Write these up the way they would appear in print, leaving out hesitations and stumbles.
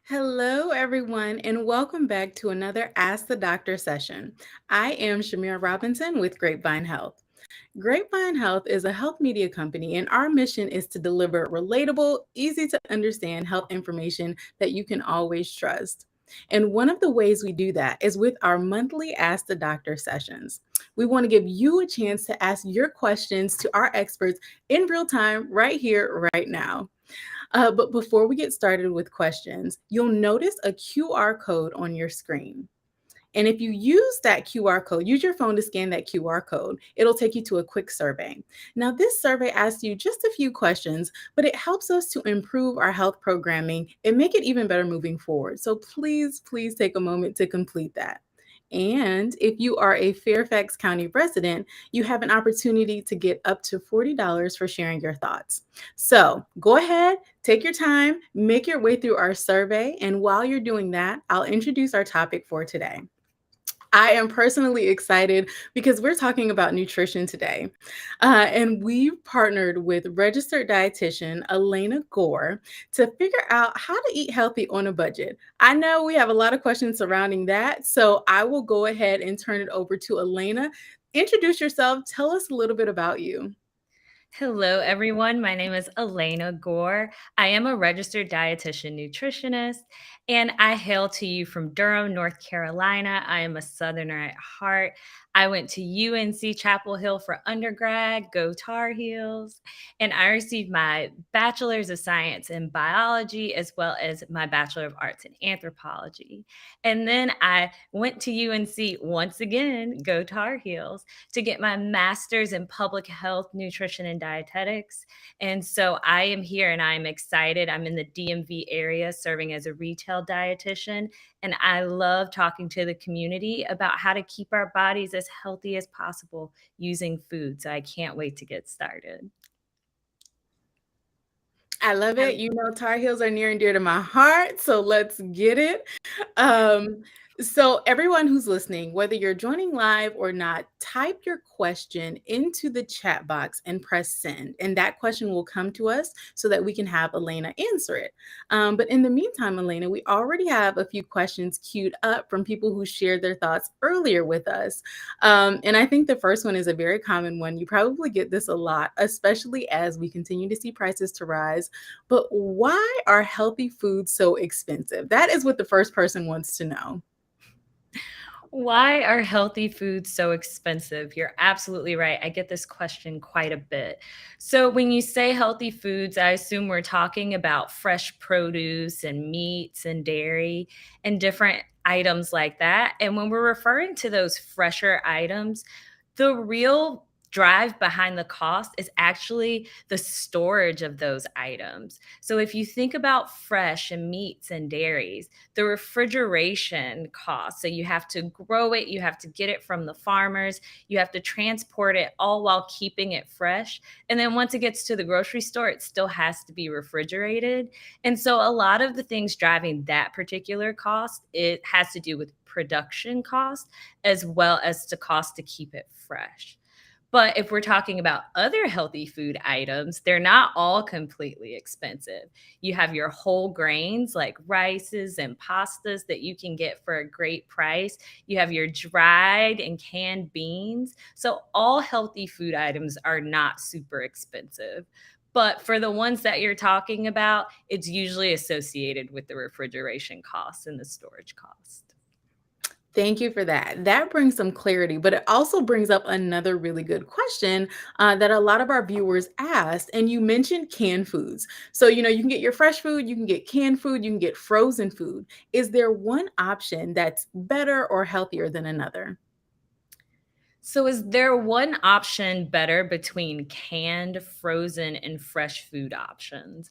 Hello, everyone, and welcome back to another Ask the Doctor session. I am Shamira Robinson with Grapevine Health. Grapevine Health is a health media company, and our mission is to deliver relatable, easy to understand health information that you can always trust. And one of the ways we do that is with our monthly Ask the Doctor sessions. We want to give you a chance to ask your questions to our experts in real time, right here, right now. But before we get started with questions, you'll notice a QR code on your screen. And if you use that QR code, use your phone to scan that QR code, it'll take you to a quick survey. Now, this survey asks you just a few questions, but it helps us to improve our health programming and make it even better moving forward. So please take a moment to complete that. And if you are a Fairfax County resident, you have an opportunity to get up to $40 for sharing your thoughts. So go ahead, take your time, make your way through our survey. And while you're doing that, I'll introduce our topic for today. I am personally excited because we're talking about nutrition today. And we've partnered with registered dietitian Alannah Gore to figure out how to eat healthy on a budget. I know we have a lot of questions surrounding that, so I will go ahead and turn it over to Alannah. Introduce yourself, tell us a little bit about you. Hello, everyone. My name is Alannah Gore. I am a registered dietitian nutritionist, and I hail to you from Durham, North Carolina. I am a Southerner at heart. I went to UNC Chapel Hill for undergrad, go Tar Heels, and I received my bachelor's of science in biology as well as my bachelor of arts in anthropology. And then I went to UNC once again, go Tar Heels, to get my master's in public health, nutrition, and dietetics. And so I am here and I'm excited. I'm in the DMV area serving as a retail dietitian. And I love talking to the community about how to keep our bodies as healthy as possible using food. So I can't wait to get started. I love it. You know, Tar Heels are near and dear to my heart, so let's get it. Um, so everyone who's listening, whether you're joining live or not, type your question into the chat box and press send, and that question will come to us so that we can have Elena answer it. But in the meantime, Elena, we already have a few questions queued up from people who shared their thoughts earlier with us. And I think the first one is a very common one. You probably get this a lot, especially as we continue to see prices to rise. But why are healthy foods so expensive? That is what the first person wants to know. Why are healthy foods so expensive? You're absolutely right. I get this question quite a bit. So, when you say healthy foods, I assume we're talking about fresh produce and meats and dairy and different items like that. And when we're referring to those fresher items, the real drive behind the cost is actually the storage of those items. So, if you think about fresh and meats and dairies, the refrigeration cost. So you have to grow it, you have to get it from the farmers, you have to transport it all while keeping it fresh. And then once it gets to the grocery store, it still has to be refrigerated. And so a lot of the things driving that particular cost, it has to do with production cost as well as the cost to keep it fresh. But if we're talking about other healthy food items, they're not all completely expensive. You have your whole grains like rices and pastas that you can get for a great price. You have your dried and canned beans. So, all healthy food items are not super expensive. But for the ones that you're talking about, it's usually associated with the refrigeration costs and the storage cost. Thank you for that. That brings some clarity, but it also brings up another really good question that a lot of our viewers asked. And you mentioned canned foods. So, you can get your fresh food, you can get canned food, you can get frozen food. Is there one option that's better or healthier than another? So, is there one option better between canned, frozen, and fresh food options?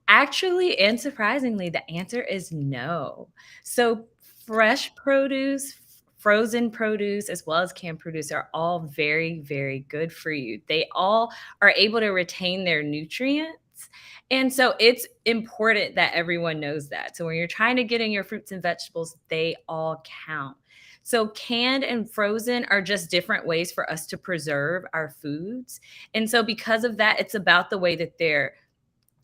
Actually, and surprisingly, the answer is no. So, fresh produce, frozen produce, as well as canned produce are all very, very good for you. They all are able to retain their nutrients. And so it's important that everyone knows that. So when you're trying to get in your fruits and vegetables, they all count. So canned and frozen are just different ways for us to preserve our foods. And so because of that, it's about the way that they're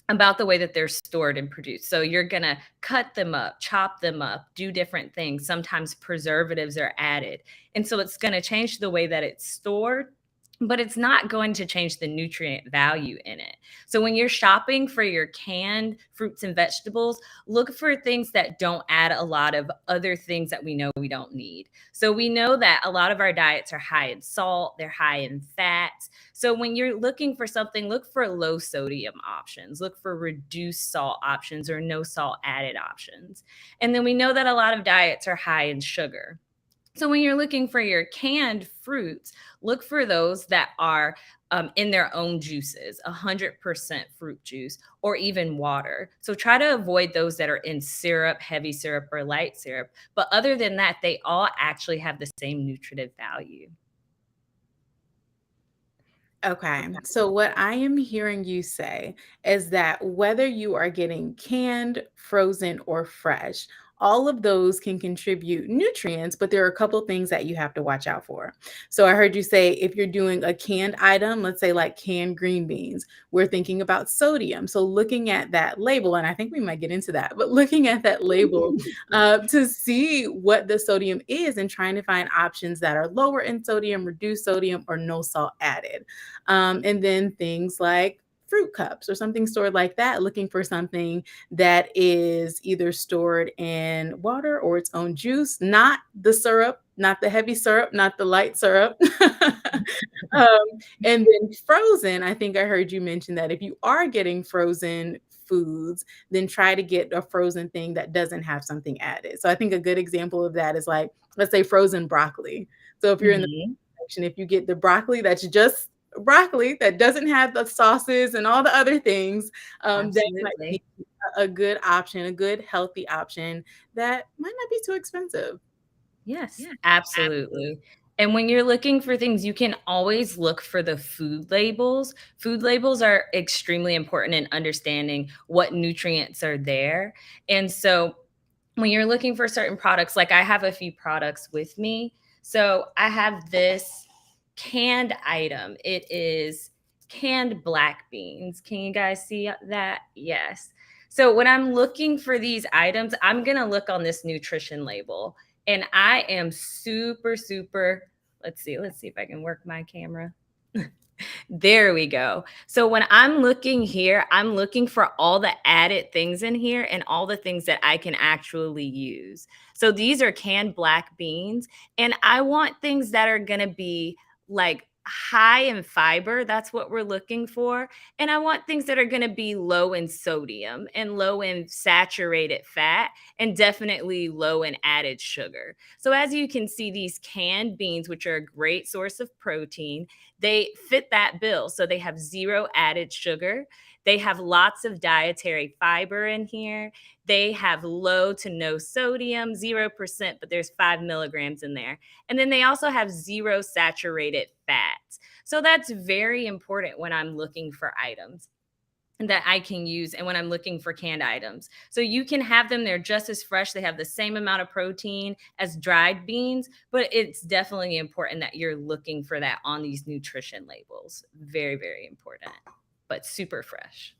about the way that they're stored and produced. So you're going to cut them up, chop them up, do different things. Sometimes preservatives are added. And so it's going to change the way that it's stored, but it's not going to change the nutrient value in it. So when you're shopping for your canned fruits and vegetables, look for things that don't add a lot of other things that we know we don't need. So we know that a lot of our diets are high in salt, they're high in fats. So when you're looking for something, look for low sodium options, look for reduced salt options or no salt added options. And then we know that a lot of diets are high in sugar. So when you're looking for your canned fruits, look for those that are in their own juices, 100% fruit juice, or even water. So try to avoid those that are in syrup, heavy syrup, or light syrup. But other than that, they all actually have the same nutritive value. Okay. So what I am hearing you say is that whether you are getting canned, frozen, or fresh, all of those can contribute nutrients, but there are a couple things that you have to watch out for. So I heard you say if you're doing a canned item, let's say like canned green beans, we're thinking about sodium. So looking at that label, and I think we might get into that, but looking at that label to see what the sodium is and trying to find options that are lower in sodium, reduced sodium, or no salt added. And then things like fruit cups or something stored like that, looking for something that is either stored in water or its own juice, not the syrup, not the heavy syrup, not the light syrup. um, and then frozen, I think I heard you mention that if you are getting frozen foods, then try to get a frozen thing that doesn't have something added. So I think a good example of that is like, let's say frozen broccoli. So if you're in the Mhm. section, if you get the broccoli that's just broccoli that doesn't have the sauces and all the other things, that might be Absolutely. a good option, a good healthy option that might not be too expensive. Yes, absolutely. And when you're looking for things, you can always look for the food labels. Food labels are extremely important in understanding what nutrients are there. And so when you're looking for certain products, like I have a few products with me. So I have this canned item. It is canned black beans. Can you guys see that? Yes. So when I'm looking for these items, I'm going to look on this nutrition label. And I am super, super, let's see if I can work my camera. There we go. So when I'm looking here, I'm looking for all the added things in here and all the things that I can actually use. So these are canned black beans, and I want things that are going to be like high in fiber. That's what we're looking for. And I want things that are going to be low in sodium and low in saturated fat and definitely low in added sugar. So as you can see, these canned beans, which are a great source of protein, they fit that bill. So they have zero added sugar. They have lots of dietary fiber in here. They have low to no sodium, 0%, but there's 5 milligrams in there. And then they also have zero saturated fats. So that's very important when I'm looking for items that I can use and when I'm looking for canned items. So you can have them, they're just as fresh. They have the same amount of protein as dried beans, but it's definitely important that you're looking for that on these nutrition labels. Very, very important, but super fresh.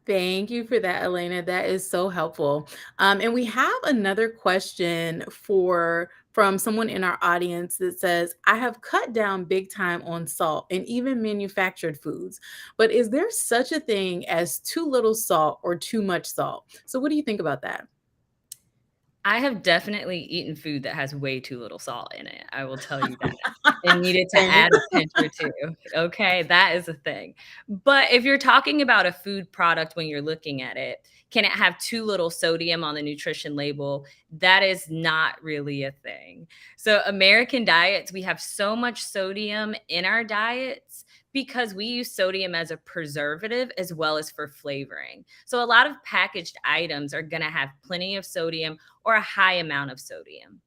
Thank you for that, Elena. That is so helpful. And we have another question from someone in our audience that says, I have cut down big time on salt and even manufactured foods, but is there such a thing as too little salt or too much salt? So what do you think about that? I have definitely eaten food that has way too little salt in it. I will tell you that. And needed to Same. add a pinch or two. Okay, that is a thing. But if you're talking about a food product when you're looking at it, can it have too little sodium on the nutrition label? That is not really a thing. So, American diets, we have so much sodium in our diets because we use sodium as a preservative as well as for flavoring. So, a lot of packaged items are going to have plenty of sodium or a high amount of sodium.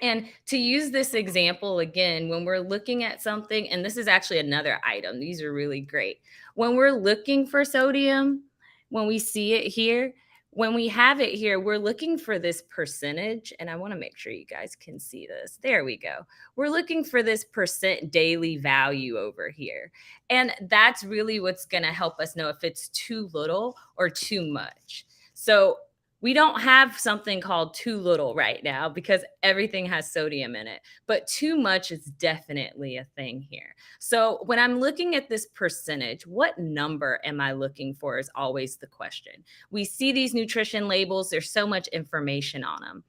And to use this example again, when we're looking at something, and this is actually another item, these are really great. When we're looking for sodium, when we see it here, When we have it here, we're looking for this percentage, and I want to make sure you guys can see this. There we go. We're looking for this percent daily value over here. And that's really what's going to help us know if it's too little or too much. So we don't have something called too little right now because everything has sodium in it, but too much is definitely a thing here. So when I'm looking at this percentage, what number am I looking for is always the question. We see these nutrition labels, there's so much information on them.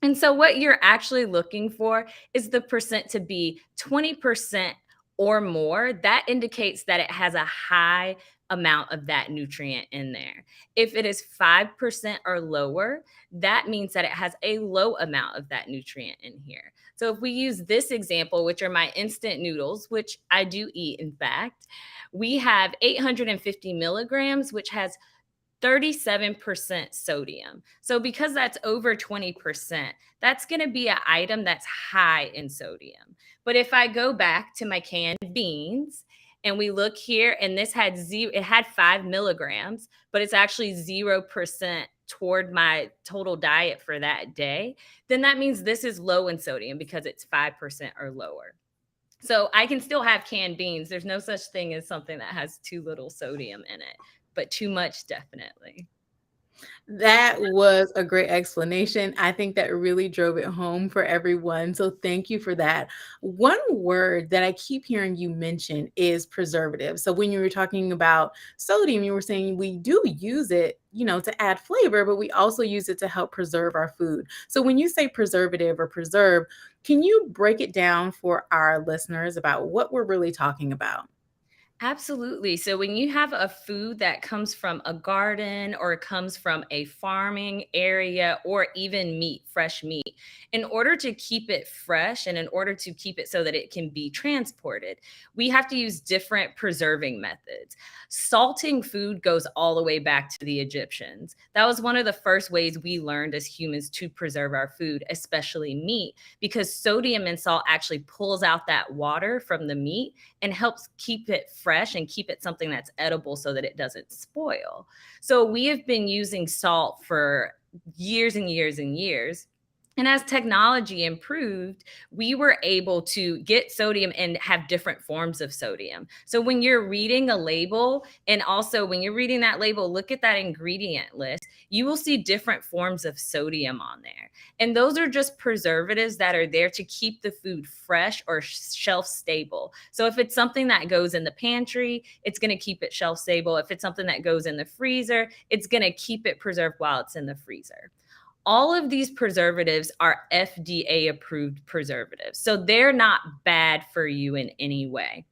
And so, what you're actually looking for is the percent to be 20% or more. That indicates that it has a high amount of that nutrient in there. If it is 5% or lower, that means that it has a low amount of that nutrient in here. So, if we use this example, which are my instant noodles, which I do eat, in fact, we have 850 milligrams, which has 37% sodium. So because that's over 20%, that's going to be an item that's high in sodium. But if I go back to my canned beans and we look here, and this had it had 5 milligrams, but it's actually 0% toward my total diet for that day, then that means this is low in sodium because it's 5% or lower. So I can still have canned beans. There's no such thing as something that has too little sodium in it, but too much, definitely. That was a great explanation. I think that really drove it home for everyone. So thank you for that. One word that I keep hearing you mention is preservative. So when you were talking about sodium, you were saying we do use it, to add flavor, but we also use it to help preserve our food. So when you say preservative or preserve, can you break it down for our listeners about what we're really talking about? Absolutely. So when you have a food that comes from a garden or it comes from a farming area or even meat, fresh meat, in order to keep it fresh and in order to keep it so that it can be transported, we have to use different preserving methods. Salting food goes all the way back to the Egyptians. That was one of the first ways we learned as humans to preserve our food, especially meat, because sodium and salt actually pulls out that water from the meat and helps keep it fresh and keep it something that's edible so that it doesn't spoil. So we have been using salt for years and years and years. And as technology improved, we were able to get sodium and have different forms of sodium. So when you're reading a label, and also when you're reading that label, look at that ingredient list, you will see different forms of sodium on there. And those are just preservatives that are there to keep the food fresh or shelf stable. So if it's something that goes in the pantry, it's going to keep it shelf stable. If it's something that goes in the freezer, it's going to keep it preserved while it's in the freezer. All of these preservatives are FDA approved preservatives. So they're not bad for you in any way.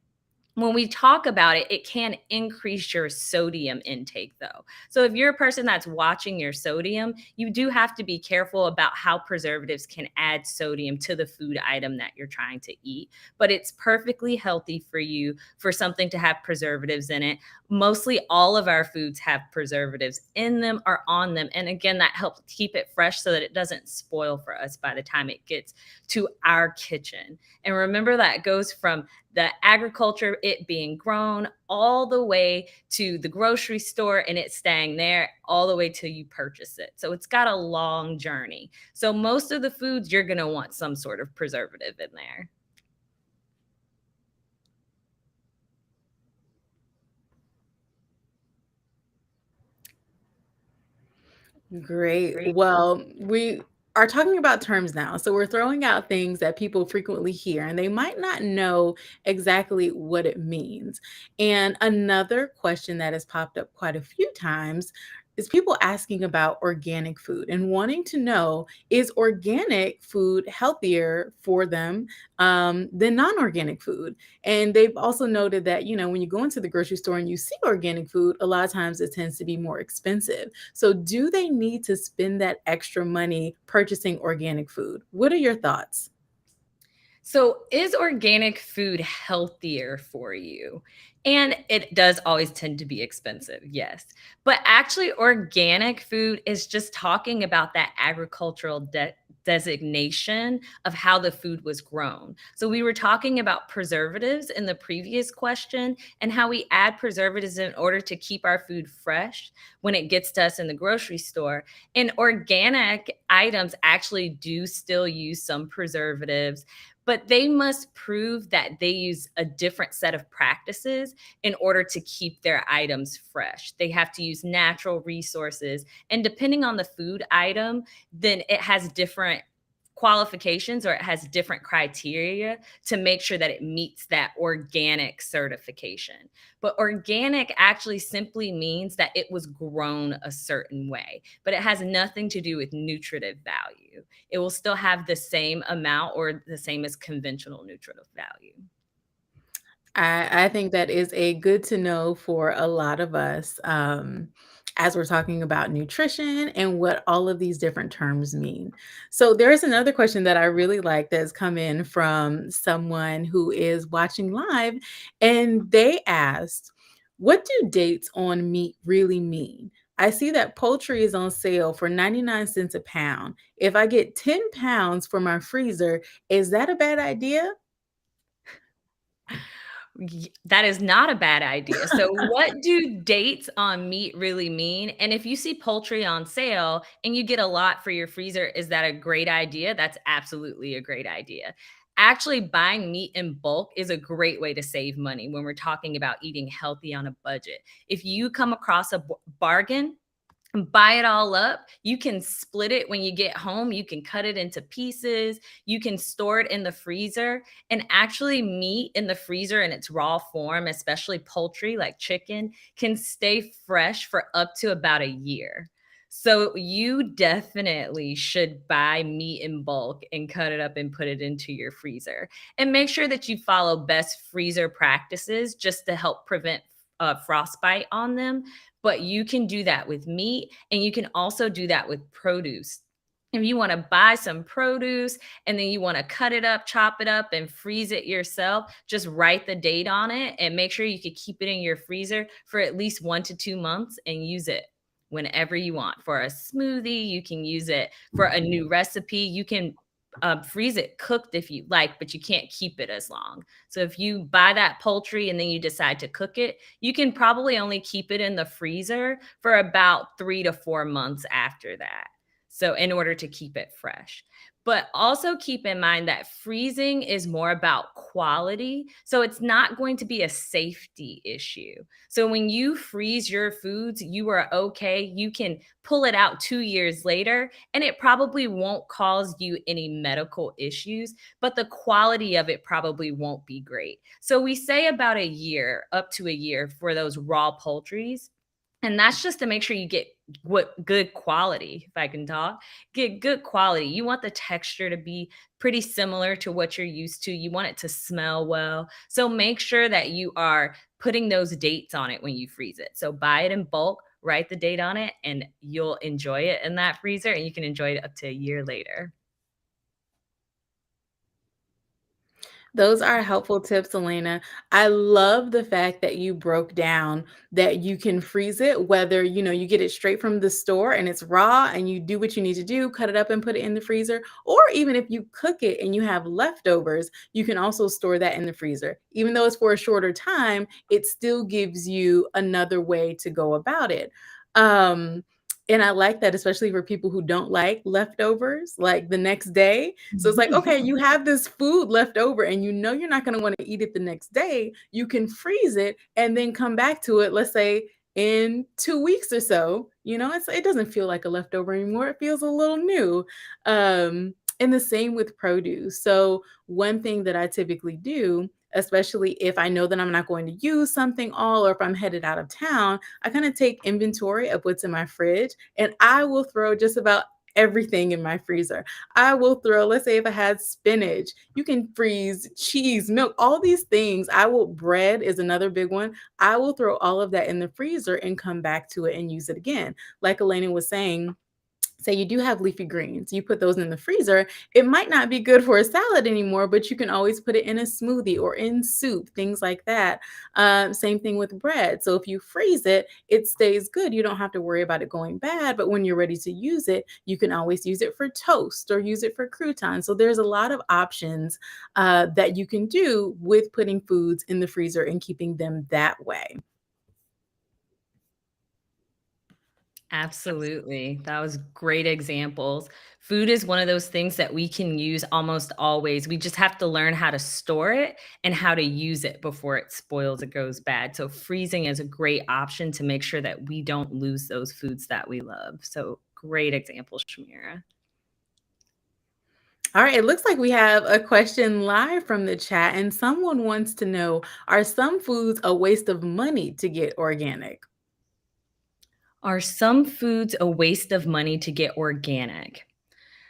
When we talk about it, it can increase your sodium intake, though. So if you're a person that's watching your sodium, you do have to be careful about how preservatives can add sodium to the food item that you're trying to eat. But it's perfectly healthy for you for something to have preservatives in it. Mostly all of our foods have preservatives in them or on them. And again, that helps keep it fresh so that it doesn't spoil for us by the time it gets to our kitchen. And remember, that goes from the agriculture, it being grown, all the way to the grocery store and it staying there all the way till you purchase it. So it's got a long journey. So most of the foods, you're going to want some sort of preservative in there. Great. Well, we are talking about terms now. So we're throwing out things that people frequently hear and they might not know exactly what it means. And another question that has popped up quite a few times is people asking about organic food and wanting to know, is organic food healthier for them than non-organic food? And they've also noted that, when you go into the grocery store and you see organic food, a lot of times it tends to be more expensive. So, do they need to spend that extra money purchasing organic food? What are your thoughts? So, is organic food healthier for you? And it does always tend to be expensive, yes. But actually, organic food is just talking about that agricultural designation of how the food was grown. So, we were talking about preservatives in the previous question and how we add preservatives in order to keep our food fresh when it gets to us in the grocery store. And organic items actually do still use some preservatives, but they must prove that they use a different set of practices in order to keep their items fresh. They have to use natural resources. And depending on the food item, then it has different qualifications or it has different criteria to make sure that it meets that organic certification. But organic actually simply means that it was grown a certain way, but it has nothing to do with nutritive value. It will still have the same amount or the same as conventional nutritive value. I think that is a good to know for a lot of us, as we're talking about nutrition and what all of these different terms mean. So there's another question that I really like that's come in from someone who is watching live, and they asked, "What do dates on meat really mean? I see that poultry is on sale for 99 cents a pound. If I get 10 pounds for my freezer, is that a bad idea?" That is not a bad idea. So, what do dates on meat really mean? And if you see poultry on sale and you get a lot for your freezer, is that a great idea? That's absolutely a great idea. Actually, buying meat in bulk is a great way to save money when we're talking about eating healthy on a budget. If you come across a bargain, buy it all up. You can split it when you get home. You can cut it into pieces. You can store it in the freezer. And actually, meat in the freezer in its raw form, especially poultry like chicken, can stay fresh for up to about a year. So, you definitely should buy meat in bulk and cut it up and put it into your freezer. And make sure that you follow best freezer practices just to help prevent frostbite on them, but you can do that with meat and you can also do that with produce. If you want to buy some produce and then you want to cut it up, chop it up, and freeze it yourself, just write the date on it and make sure you can keep it in your freezer for at least 1 to 2 months and use it whenever you want. For a smoothie, you can use it for a new recipe. You can freeze it cooked if you like, but you can't keep it as long. So if you buy that poultry and then you decide to cook it, you can probably only keep it in the freezer for about 3 to 4 months after that. So in order to keep it fresh. But also keep in mind that freezing is more about quality. So it's not going to be a safety issue. So when you freeze your foods, you are okay. You can pull it out 2 years later and it probably won't cause you any medical issues, but the quality of it probably won't be great. So we say about a year, up to a year for those raw poultries. And that's just to make sure you get what good quality, if I can talk, get good quality. You want the texture to be pretty similar to what you're used to. You want it to smell well. So make sure that you are putting those dates on it when you freeze it. So buy it in bulk, write the date on it, and you'll enjoy it in that freezer and you can enjoy it up to a year later. Those are helpful tips, Elena. I love the fact that you broke down that you can freeze it, whether you get it straight from the store and it's raw and you do what you need to do, cut it up and put it in the freezer, or even if you cook it and you have leftovers, you can also store that in the freezer. Even though it's for a shorter time, it still gives you another way to go about it. Um, and I like that, especially for people who don't like leftovers, like the next day. So it's like, okay, you have this food left over and you're not going to want to eat it the next day. You can freeze it and then come back to it, let's say in 2 weeks or so. It doesn't feel like a leftover anymore. It feels a little new. And the same with produce. So one thing that I typically do, especially if I know that I'm not going to use something all, or if I'm headed out of town, I kind of take inventory of what's in my fridge and I will throw just about everything in my freezer. I will throw, let's say if I had spinach, you can freeze cheese, milk, all these things. Bread is another big one. I will throw all of that in the freezer and come back to it and use it again. Like Elena was saying, say you do have leafy greens, you put those in the freezer, it might not be good for a salad anymore, but you can always put it in a smoothie or in soup, things like that. Same thing with bread. So if you freeze it, it stays good. You don't have to worry about it going bad, but when you're ready to use it, you can always use it for toast or use it for croutons. So there's a lot of options that you can do with putting foods in the freezer and keeping them that way. Absolutely. That was great examples. Food is one of those things that we can use almost always. We just have to learn how to store it and how to use it before it spoils or goes bad. So freezing is a great option to make sure that we don't lose those foods that we love. So great example, Shamira. All right, it looks like we have a question live from the chat, and someone wants to know, are some foods a waste of money to get organic? Are some foods a waste of money to get organic?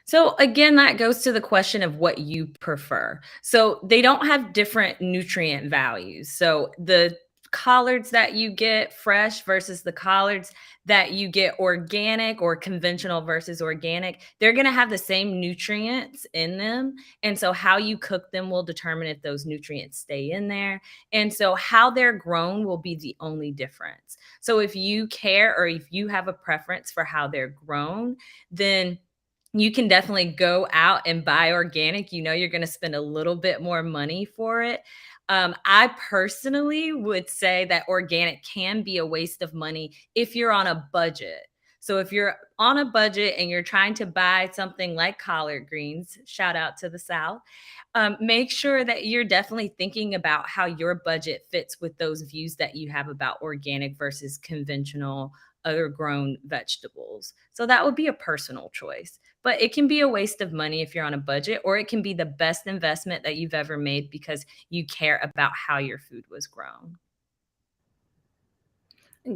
So again, that goes to the question of what you prefer. So they don't have different nutrient values. So the collards that you get fresh versus the collards that you get organic or conventional versus organic, they're going to have the same nutrients in them. And so how you cook them will determine if those nutrients stay in there. And so how they're grown will be the only difference. So if you care or if you have a preference for how they're grown, then you can definitely go out and buy organic. You know, you're going to spend a little bit more money for it. I personally would say that organic can be a waste of money if you're on a budget. So if you're on a budget and you're trying to buy something like collard greens, shout out to the South, make sure that you're definitely thinking about how your budget fits with those views that you have about organic versus conventional other grown vegetables. So that would be a personal choice. But it can be a waste of money if you're on a budget, or it can be the best investment that you've ever made because you care about how your food was grown.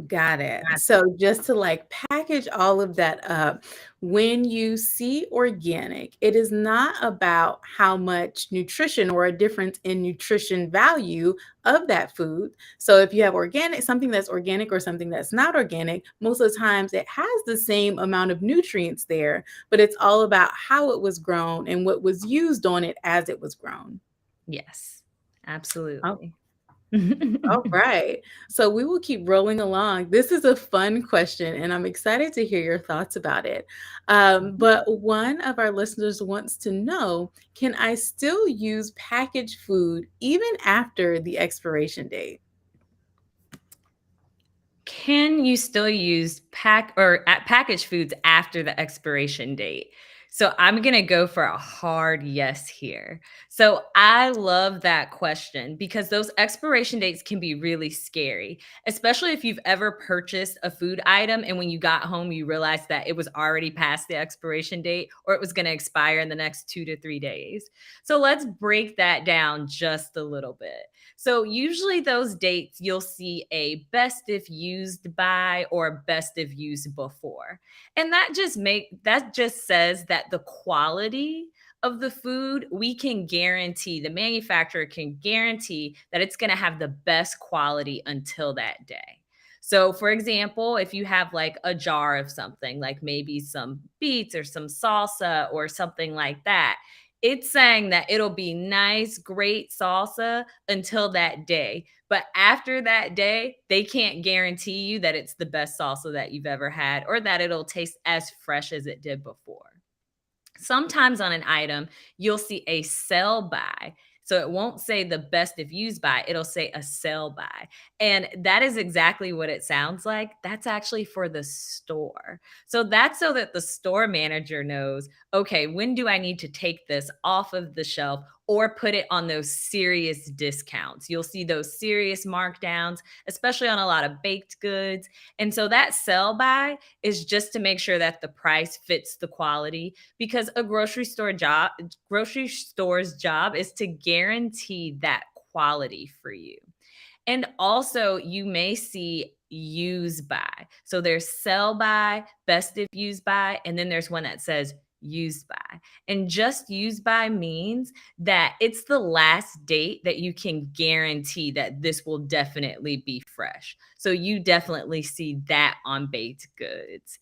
Got it. So just to like package all of that up, when you see organic, it is not about how much nutrition or a difference in nutrition value of that food. So if you have organic, something that's organic or something that's not organic, most of the times it has the same amount of nutrients there, but it's all about how it was grown and what was used on it as it was grown. Yes, absolutely. All right. So we will keep rolling along. This is a fun question, and I'm excited to hear your thoughts about it. But one of our listeners wants to know, can I still use packaged food even after the expiration date? Can you still use packaged foods after the expiration date? So I'm going to go for a hard yes here. So I love that question because those expiration dates can be really scary, especially if you've ever purchased a food item and when you got home you realized that it was already past the expiration date or it was going to expire in the next 2 to 3 days. So let's break that down just a little bit. So usually those dates you'll see a best if used by or best if used before. And that just says that the quality of the food we can guarantee, the manufacturer can guarantee that it's going to have the best quality until that day. So for example, if you have like a jar of something, like maybe some beets or some salsa or something like that, it's saying that it'll be nice, great salsa until that day. But after that day, they can't guarantee you that it's the best salsa that you've ever had or that it'll taste as fresh as it did before. Sometimes on an item, you'll see a sell by. So it won't say the best if used by, it'll say a sell by. And that is exactly what it sounds like. That's actually for the store. So that's so that the store manager knows, okay, when do I need to take this off of the shelf or put it on those serious discounts? You'll see those serious markdowns, especially on a lot of baked goods. And so that sell by is just to make sure that the price fits the quality because a grocery store's job is to guarantee that quality for you. And also, you may see use by. So there's sell by, best if used by, and then there's one that says used by. And just used by means that it's the last date that you can guarantee that this will definitely be fresh. So you definitely see that on baked goods.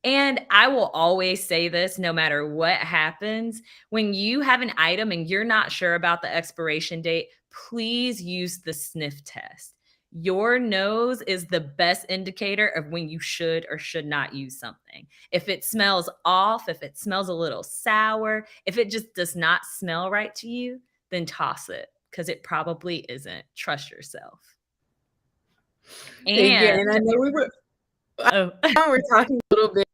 And I will always say this no matter what happens. When you have an item and you're not sure about the expiration date, please use the sniff test. Your nose is the best indicator of when you should or should not use something. If it smells off, if it smells a little sour, if it just does not smell right to you, then toss it because it probably isn't. Trust yourself. Again, And I know oh, we were talking a little bit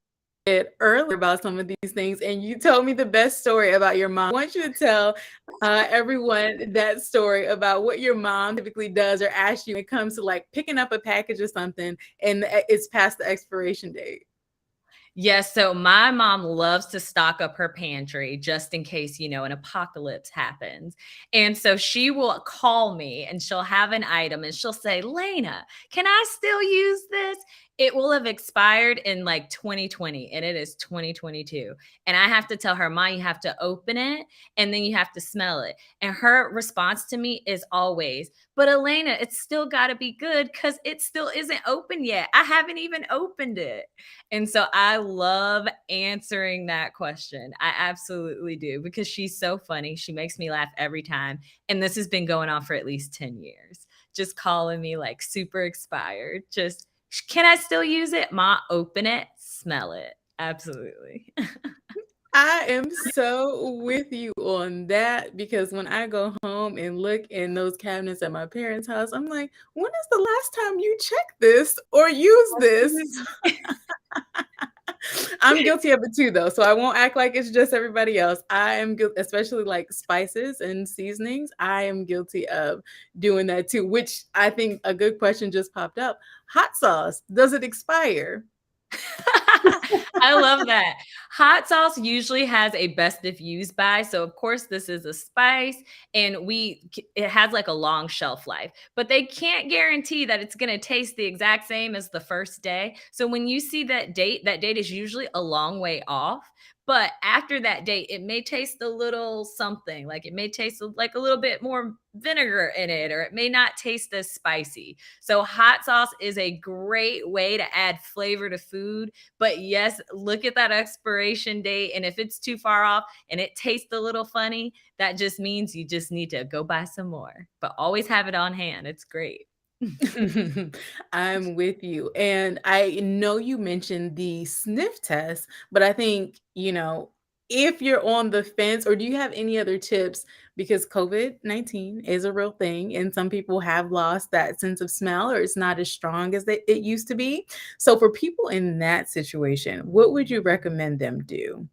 earlier about some of these things, and you told me the best story about your mom. I want you to tell everyone that story about what your mom typically does or asks you when it comes to like picking up a package or something and it's past the expiration date. yes, so my mom loves to stock up her pantry just in case, an apocalypse happens. And so she will call me and she'll have an item and she'll say, Lena, can I still use this? It will have expired in like 2020 and it is 2022. And I have to tell her, Ma, you have to open it and then you have to smell it. And her response to me is always, but Elena, it's still got to be good because it still isn't open yet. I haven't even opened it. And so I love answering that question. I absolutely do because she's so funny. She makes me laugh every time. And this has been going on for at least 10 years. Just calling me like super expired. Just, can I still use it? Ma, open it, smell it. Absolutely. I am so with you on that because when I go home and look in those cabinets at my parents' house, I'm like, when is the last time you checked this or used this? I'm guilty of it too, though, so I won't act like it's just everybody else. I am guilty, especially like spices and seasonings. I am guilty of doing that too, which I think a good question just popped up. Hot sauce, does it expire? I love that. Hot sauce usually has a best if used by. So of course this is a spice and it has like a long shelf life, but they can't guarantee that it's going to taste the exact same as the first day. So when you see that date is usually a long way off. But after that date, it may taste a little something, like it may taste like a little bit more vinegar in it, or it may not taste as spicy. So hot sauce is a great way to add flavor to food. But yes, look at that expiration date. And if it's too far off and it tastes a little funny, that just means you just need to go buy some more. But always have it on hand. It's great. I'm with you. And I know you mentioned the sniff test, but I think, if you're on the fence, or do you have any other tips? Because COVID-19 is a real thing, and some people have lost that sense of smell, or it's not as strong as it used to be. So, for people in that situation, what would you recommend them do?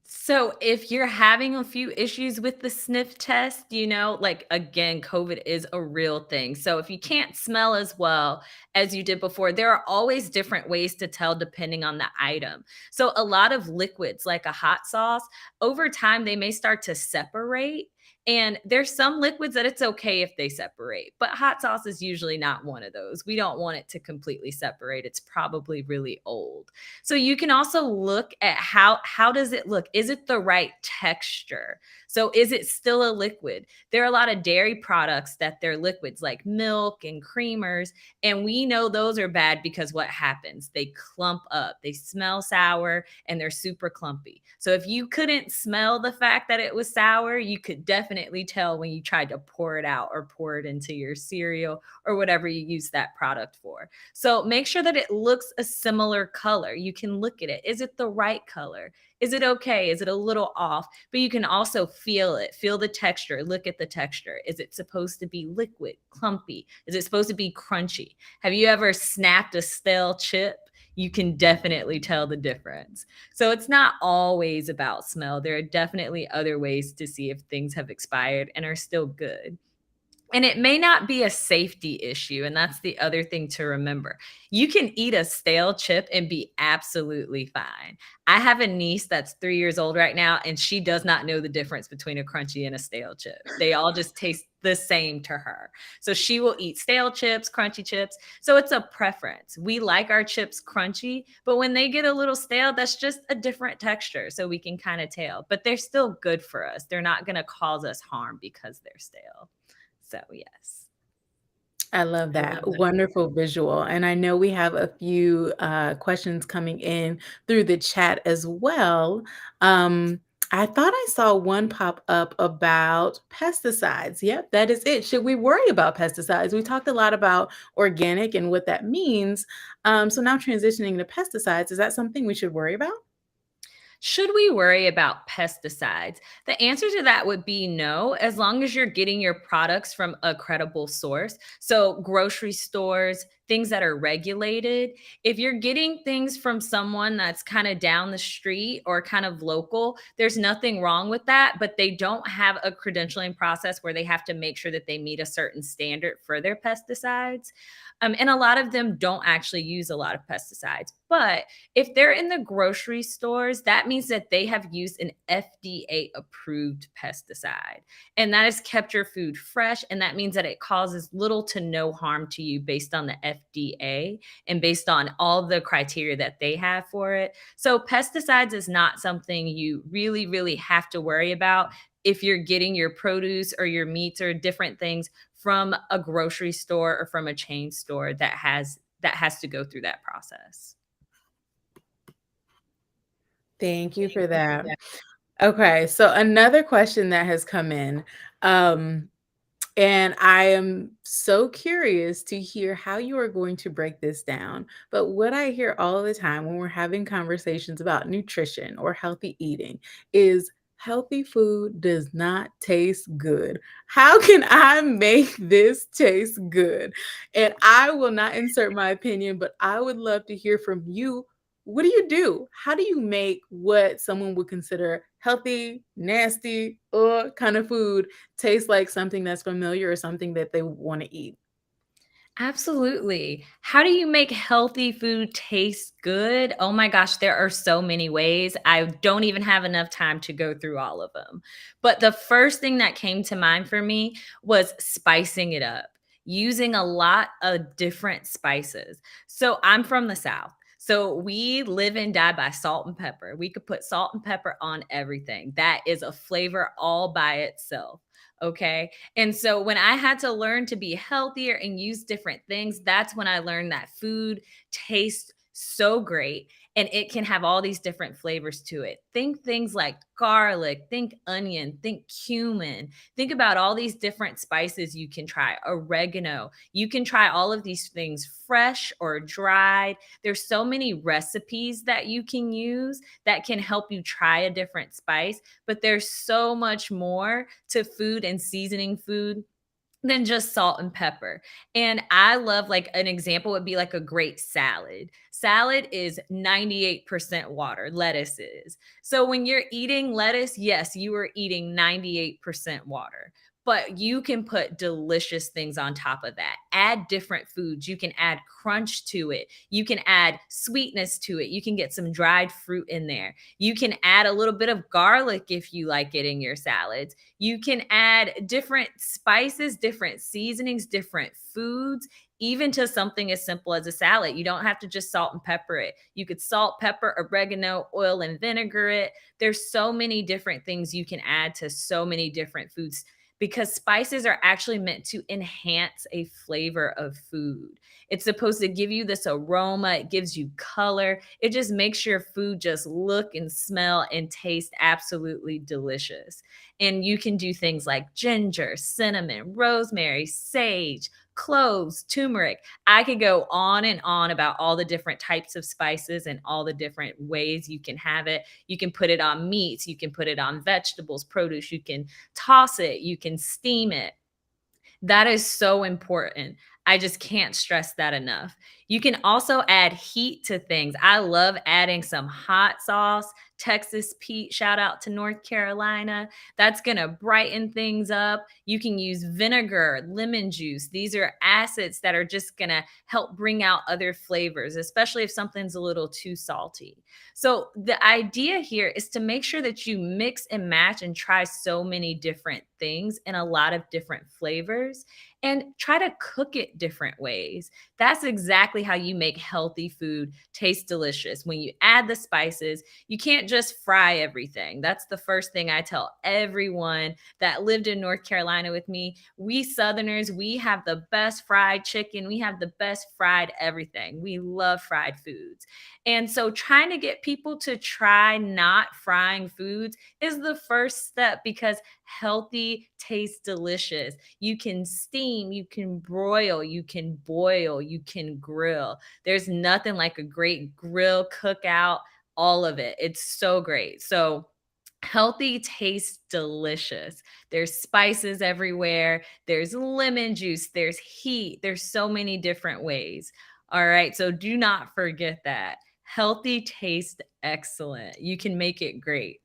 So if you're having a few issues with the sniff test, like again, COVID is a real thing. So if you can't smell as well as you did before, there are always different ways to tell depending on the item. So a lot of liquids like a hot sauce, over time they may start to separate. And there's some liquids that it's okay if they separate, but hot sauce is usually not one of those. We don't want it to completely separate. It's probably really old. So you can also look at how does it look? Is it the right texture? So is it still a liquid? There are a lot of dairy products that they're liquids like milk and creamers, and we know those are bad because what happens? They clump up. They smell sour and they're super clumpy. So if you couldn't smell the fact that it was sour, you could definitely tell when you tried to pour it out or pour it into your cereal or whatever you use that product for. So make sure that it looks a similar color. You can look at it. Is it the right color? Is it okay? Is it a little off? But you can also feel it, feel the texture, look at the texture. Is it supposed to be liquid, clumpy? Is it supposed to be crunchy? Have you ever snapped a stale chip? You can definitely tell the difference. So it's not always about smell. There are definitely other ways to see if things have expired and are still good. And it may not be a safety issue. And that's the other thing to remember. You can eat a stale chip and be absolutely fine. I have a niece that's 3 years old right now, and she does not know the difference between a crunchy and a stale chip. They all just taste the same to her. So she will eat stale chips, crunchy chips. So it's a preference. We like our chips crunchy, but when they get a little stale, that's just a different texture. So we can kind of tell, but they're still good for us. They're not going to cause us harm because they're stale. So, yes. I love I that. love that. Wonderful visual. And I know we have a few questions coming in through the chat as well. Um, I thought I saw one pop up about pesticides. Yep, that is it. Should we worry about pesticides? We talked a lot about organic and what that means. So now transitioning to pesticides, is that something we should worry about? Should we worry about pesticides? The answer to that would be no, as long as you're getting your products from a credible source. So, grocery stores, things that are regulated. If you're getting things from someone that's kind of down the street or kind of local, there's nothing wrong with that, but they don't have a credentialing process where they have to make sure that they meet a certain standard for their pesticides. And a lot of them don't actually use a lot of pesticides. But if they're in the grocery stores, that means that they have used an FDA approved pesticide. And that has kept your food fresh. And that means that it causes little to no harm to you based on the FDA and based on all the criteria that they have for it. So, pesticides is not something you really, really have to worry about if you're getting your produce or your meats or different things from a grocery store or from a chain store that has to go through that process. Thank you for that. Okay, so another question that has come in. Um, And I am so curious to hear how you are going to break this down. But what I hear all the time when we're having conversations about nutrition or healthy eating is healthy food does not taste good. How can I make this taste good? And I will not insert my opinion, but I would love to hear from you. What do you do? How do you make what someone would consider healthy, nasty, or kind of food taste like something that's familiar or something that they wanna eat? Absolutely. How do you make healthy food taste good? Oh my gosh, there are so many ways. I don't even have enough time to go through all of them. But the first thing that came to mind for me was spicing it up, using a lot of different spices. So I'm from the South. So we live and die by salt and pepper. We could put salt and pepper on everything. That is a flavor all by itself. Okay. And so when I had to learn to be healthier and use different things, that's when I learned that food tastes so great and it can have all these different flavors to it. Think things like garlic, think onion, think cumin. Think about all these different spices you can try, oregano. You can try all of these things fresh or dried. There's so many recipes that you can use that can help you try a different spice, but there's so much more to food and seasoning food than just salt and pepper. And I love, like, an example would be like a great salad. Salad is 98% water, lettuce is. So when you're eating lettuce, yes, you are eating 98% water. But you can put delicious things on top of that. Add different foods. You can add crunch to it. You can add sweetness to it. You can get some dried fruit in there. You can add a little bit of garlic if you like it in your salads. You can add different spices, different seasonings, different foods, even to something as simple as a salad. You don't have to just salt and pepper it. You could salt, pepper, oregano, oil, and vinegar it. There's so many different things you can add to so many different foods because spices are actually meant to enhance a flavor of food. It's supposed to give you this aroma, it gives you color. It just makes your food just look and smell and taste absolutely delicious. And you can do things like ginger, cinnamon, rosemary, sage, cloves, turmeric. I could go on and on about all the different types of spices and all the different ways you can have it. You can put it on meats, you can put it on vegetables, produce, you can toss it, you can steam it. That is so important. I just can't stress that enough. You can also add heat to things. I love adding some hot sauce, Texas Pete, shout out to North Carolina. That's going to brighten things up. You can use vinegar, lemon juice. These are acids that are just going to help bring out other flavors, especially if something's a little too salty. So, the idea here is to make sure that you mix and match and try so many different things in a lot of different flavors. and try to cook it different ways. That's exactly how you make healthy food taste delicious. When you add the spices, you can't just fry everything. That's the first thing I tell everyone that lived in North Carolina with me. We Southerners, we have the best fried chicken. We have the best fried everything. We love fried foods. And so trying to get people to try not frying foods is the first step because healthy tastes delicious. You can steam, you can broil, you can boil, you can grill. There's nothing like a great grill cookout, all of it. It's so great. So healthy tastes delicious. There's spices everywhere. There's lemon juice. There's heat. There's so many different ways. All right. So do not forget that. Healthy tastes excellent. You can make it great.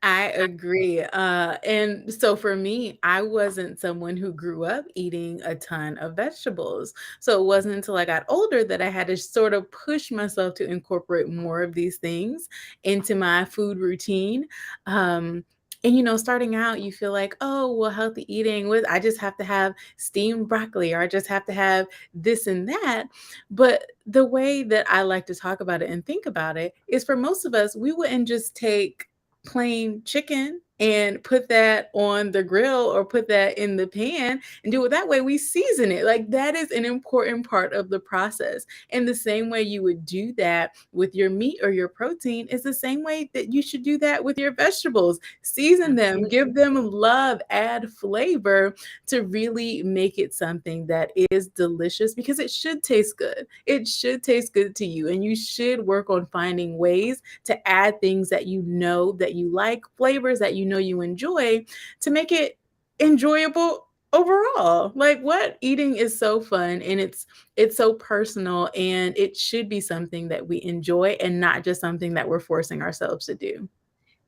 I agree. And so for me, I wasn't someone who grew up eating a ton of vegetables. So it wasn't until I got older that I had to sort of push myself to incorporate more of these things into my food routine. And starting out, you feel like, oh, well, healthy eating with I just have to have steamed broccoli or I just have to have this and that. But the way that I like to talk about it and think about it is for most of us, we wouldn't just take plain chicken and put that on the grill or put that in the pan and do it that way. We season it. Like that is an important part of the process. And the same way you would do that with your meat or your protein is the same way that you should do that with your vegetables. Season them, give Absolutely. them love, add flavor to really make it something that is delicious because it should taste good. It should taste good to you. And you should work on finding ways to add things that you know that you like, flavors that you know you enjoy to make it enjoyable overall. Like what eating is so fun and it's so personal and it should be something that we enjoy and not just something that we're forcing ourselves to do.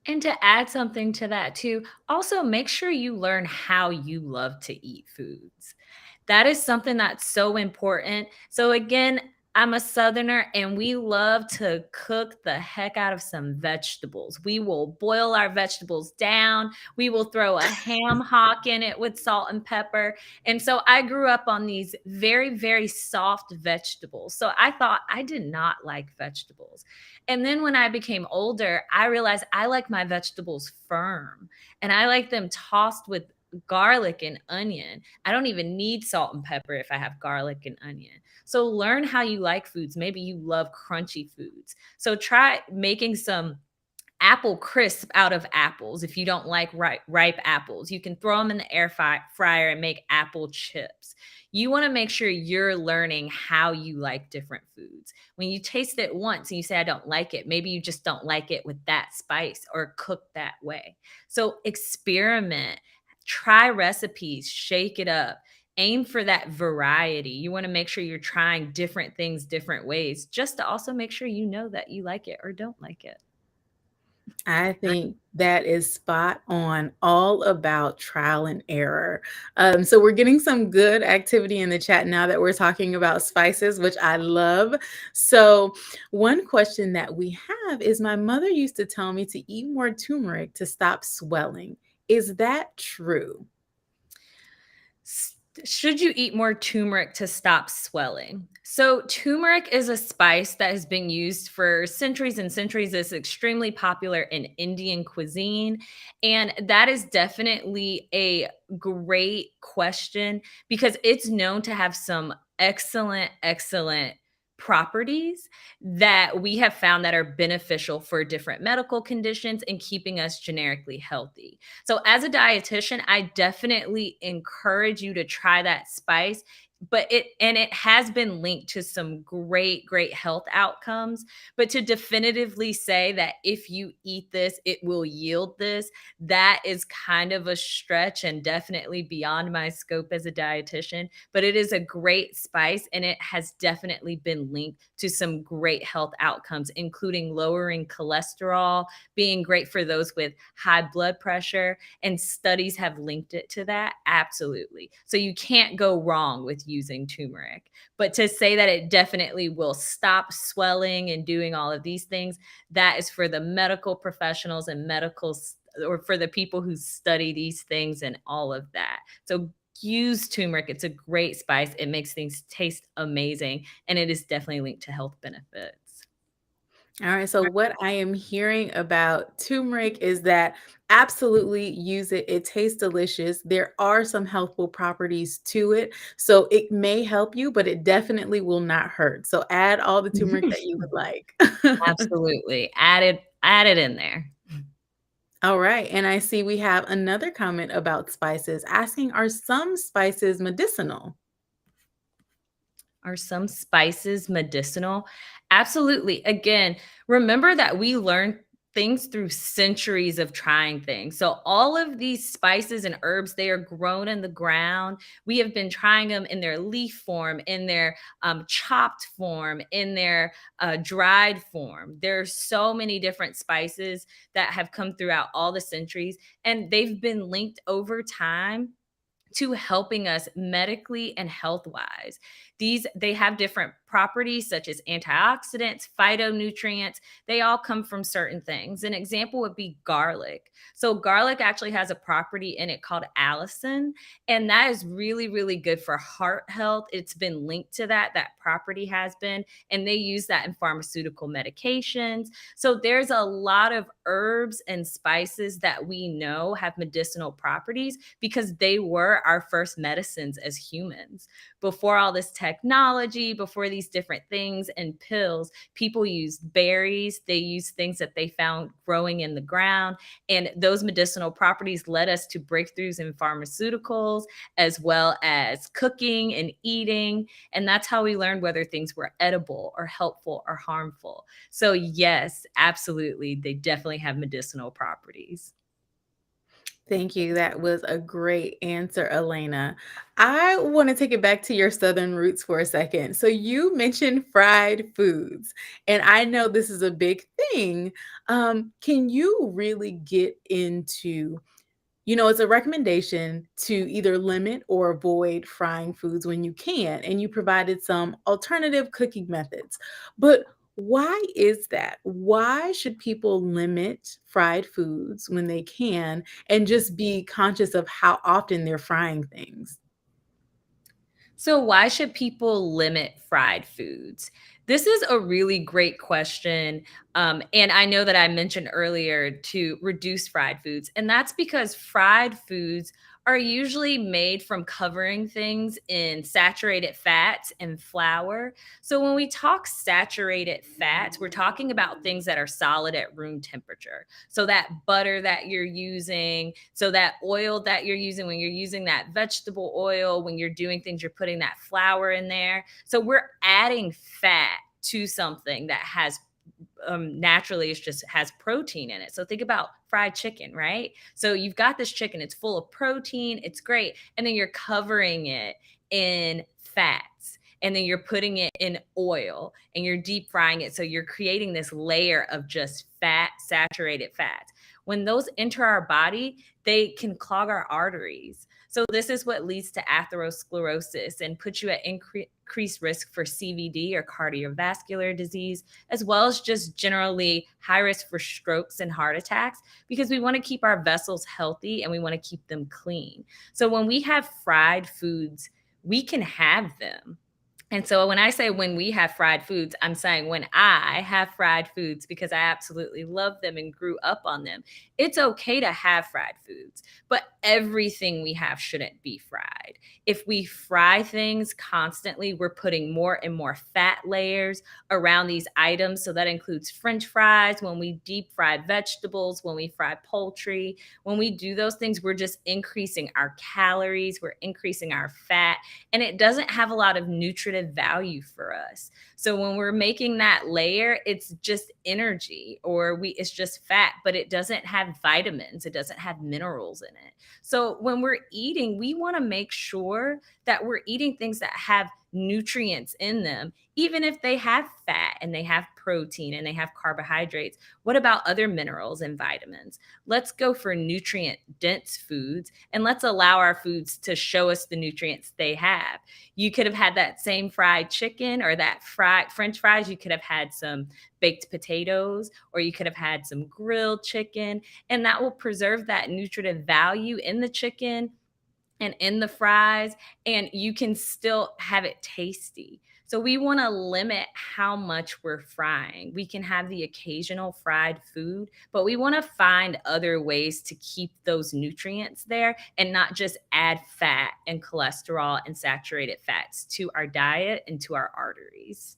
And to add something to that too, also make sure you learn how you love to eat foods. That is something that's so important. So again, I'm a southerner and we love to cook the heck out of some vegetables. We will boil our vegetables down. We will throw a ham hock in it with salt and pepper. And so I grew up on these very, very soft vegetables. So I thought I did not like vegetables. And then when I became older, I realized I like my vegetables firm and I like them tossed with garlic and onion. I don't even need salt and pepper if I have garlic and onion. So learn how you like foods. Maybe you love crunchy foods. So try making some apple crisp out of apples. If you don't like ripe apples, you can throw them in the fryer and make apple chips. You want to make sure you're learning how you like different foods. When you taste it once and you say, I don't like it, maybe you just don't like it with that spice or cooked that way. So experiment, try recipes, shake it up. Aim for that variety. You want to make sure you're trying different things different ways, just to also make sure you know that you like it or don't like it. I think that is spot on, all about trial and error. So we're getting some good activity in the chat now that we're talking about spices, which I love. So one question that we have is my mother used to tell me to eat more turmeric to stop swelling. Is that true? Should you eat more turmeric to stop swelling? So, turmeric is a spice that has been used for centuries and centuries. It's extremely popular in Indian cuisine. And that is definitely a great question because it's known to have some excellent, excellent properties that we have found that are beneficial for different medical conditions and keeping us generically healthy. So as a dietitian, I definitely encourage you to try that spice, but it has been linked to some great health outcomes, but to definitively say that if you eat this, it will yield this, that is kind of a stretch and definitely beyond my scope as a dietitian, but it is a great spice and it has definitely been linked to some great health outcomes including lowering cholesterol, being great for those with high blood pressure, and studies have linked it to that. Absolutely. So you can't go wrong with using turmeric. But to say that it definitely will stop swelling and doing all of these things, that is for the medical professionals and or for the people who study these things and all of that. So use turmeric. It's a great spice. It makes things taste amazing, and it is definitely linked to health benefits. All right. So, what I am hearing about turmeric is that absolutely use it. It tastes delicious. There are some healthful properties to it. So, it may help you, but it definitely will not hurt. So, add all the turmeric that you would like. Absolutely. Add it in there. All right. And I see we have another comment about spices asking, are some spices medicinal? Are some spices medicinal? Absolutely. Again, remember that we learn things through centuries of trying things. So all of these spices and herbs, they are grown in the ground. We have been trying them in their leaf form, in their chopped form, in their dried form. There's so many different spices that have come throughout all the centuries, and they've been linked over time to helping us medically and health wise. These they have different properties such as antioxidants, phytonutrients. They all come from certain things. An example would be garlic. So garlic actually has a property in it called allicin, and that is really really good for heart health. It's been linked to that property has been, and they use that in pharmaceutical medications. So there's a lot of herbs and spices that we know have medicinal properties because they were our first medicines as humans. Before all this technology, before these different things and pills, people used berries, they used things that they found growing in the ground. And those medicinal properties led us to breakthroughs in pharmaceuticals, as well as cooking and eating. And that's how we learned whether things were edible or helpful or harmful. So, yes, absolutely, they definitely have medicinal properties. Thank you. That was a great answer, Elena. I want to take it back to your Southern roots for a second. So, you mentioned fried foods, and I know this is a big thing. Can you really get into it's a recommendation to either limit or avoid frying foods when you can, and you provided some alternative cooking methods. But why is that? Why should people limit fried foods when they can and just be conscious of how often they're frying things? So, why should people limit fried foods? This is a really great question. And I know that I mentioned earlier to reduce fried foods. And that's because fried foods are usually made from covering things in saturated fats and flour. So, when we talk saturated fats, we're talking about things that are solid at room temperature. So that butter that you're using, so that oil that you're using, when you're using that vegetable oil, when you're doing things, you're putting that flour in there. So we're adding fat to something that has naturally it's just has protein in it. So think about fried chicken, right? So you've got this chicken, it's full of protein, it's great. And then you're covering it in fats. And then you're putting it in oil and you're deep frying it. So you're creating this layer of just fat, saturated fats. When those enter our body, they can clog our arteries. So this is what leads to atherosclerosis and puts you at increased risk for CVD or cardiovascular disease, as well as just generally high risk for strokes and heart attacks, because we want to keep our vessels healthy and we want to keep them clean. So when we have fried foods, we can have them. And so when I say when we have fried foods, I'm saying when I have fried foods because I absolutely love them and grew up on them. It's okay to have fried foods, but everything we have shouldn't be fried. If we fry things constantly, we're putting more and more fat layers around these items. So that includes French fries, when we deep fry vegetables, when we fry poultry. When we do those things, we're just increasing our calories, we're increasing our fat, and it doesn't have a lot of nutritive value for us. So when we're making that layer, it's just energy or it's just fat, but it doesn't have vitamins, it doesn't have minerals in it. So when we're eating, we want to make sure that we're eating things that have nutrients in them, even if they have fat and they have protein and they have carbohydrates. What about other minerals and vitamins? Let's go for nutrient dense foods and let's allow our foods to show us the nutrients they have. You could have had that same fried chicken or that fried French fries. You could have had some baked potatoes, or you could have had some grilled chicken, and that will preserve that nutritive value in the chicken and in the fries, and you can still have it tasty. So we want to limit how much we're frying. We can have the occasional fried food, but we want to find other ways to keep those nutrients there and not just add fat and cholesterol and saturated fats to our diet and to our arteries.